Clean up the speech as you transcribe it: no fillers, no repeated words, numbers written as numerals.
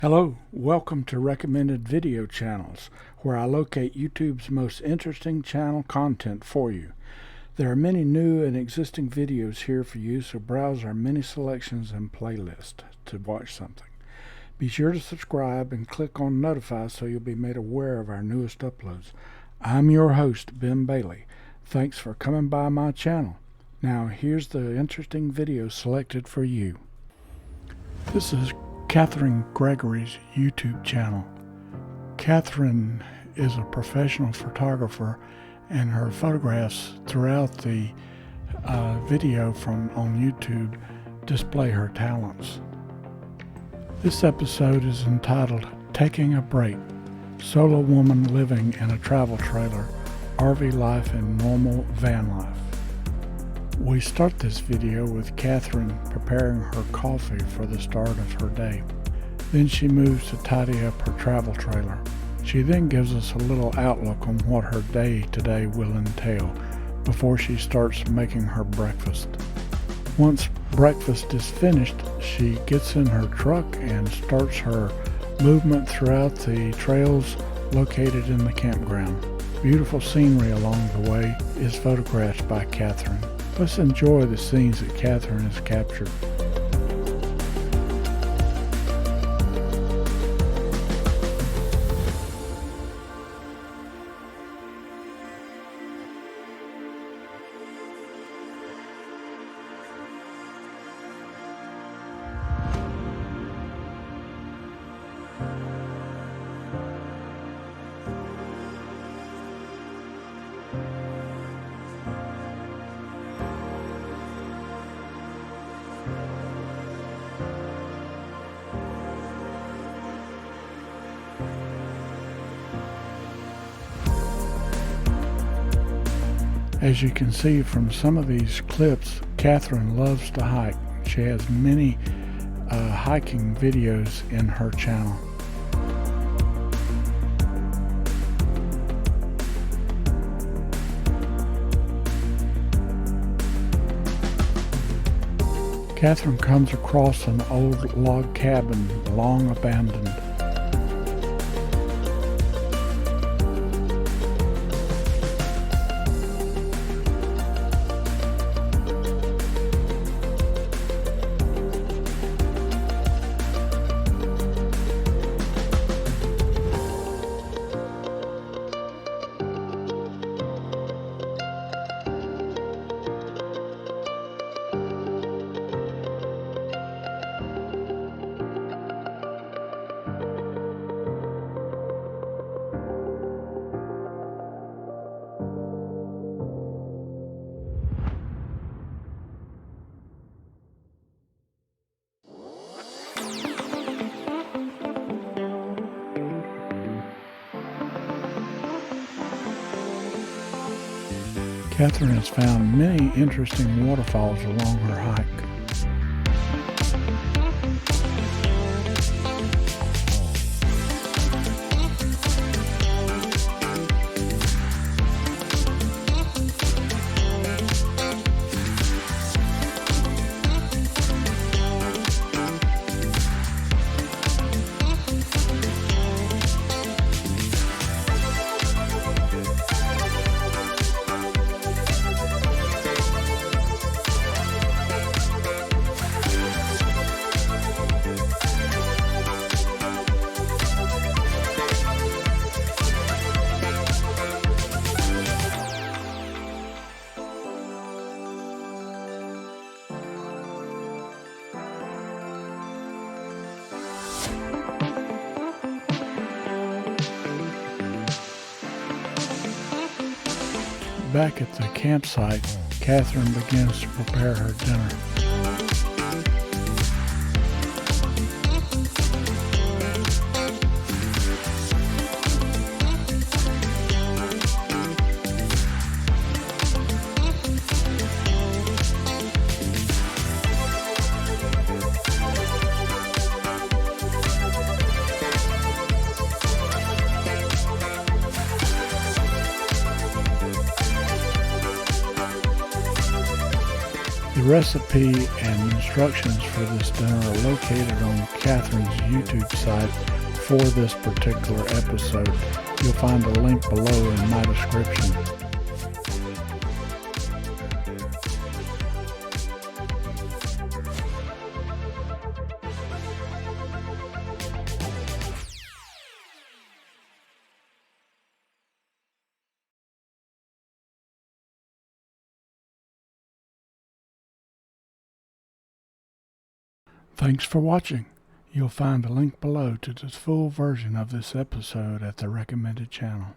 Hello, welcome to Recommended Video Channels, where I locate YouTube's most interesting channel content for you. There are many new and existing videos here for you, so browse our many selections and playlist to watch something. Be sure to subscribe and click on Notify so you'll be made aware of our newest uploads. I'm your host, Ben Bailey. Thanks for coming by my channel. Now here's the interesting video selected for you. This is Catherine Gregory's YouTube channel. Catherine is a professional photographer, and her photographs throughout the video on YouTube display her talents. This episode is entitled Taking a Break, Solo Woman Living in a Travel Trailer, RV Life and Normal Van Life. We start this video with Catherine preparing her coffee for the start of her day. Then she moves to tidy up her travel trailer. She then gives us a little outlook on what her day today will entail before she starts making her breakfast. Once breakfast is finished, she gets in her truck and starts her movement throughout the trails located in the campground. Beautiful scenery along the way is photographed by Catherine. Let's enjoy the scenes that Catherine has captured. As you can see from some of these clips, Catherine loves to hike. She has many hiking videos in her channel. Catherine comes across an old log cabin, long abandoned. Catherine has found many interesting waterfalls along her hike. Back at the campsite, Catherine begins to prepare her dinner. The recipe and instructions for this dinner are located on Catherine's YouTube site for this particular episode. You'll find a link below in my description. Thanks for watching. You'll find a link below to the full version of this episode at the recommended channel.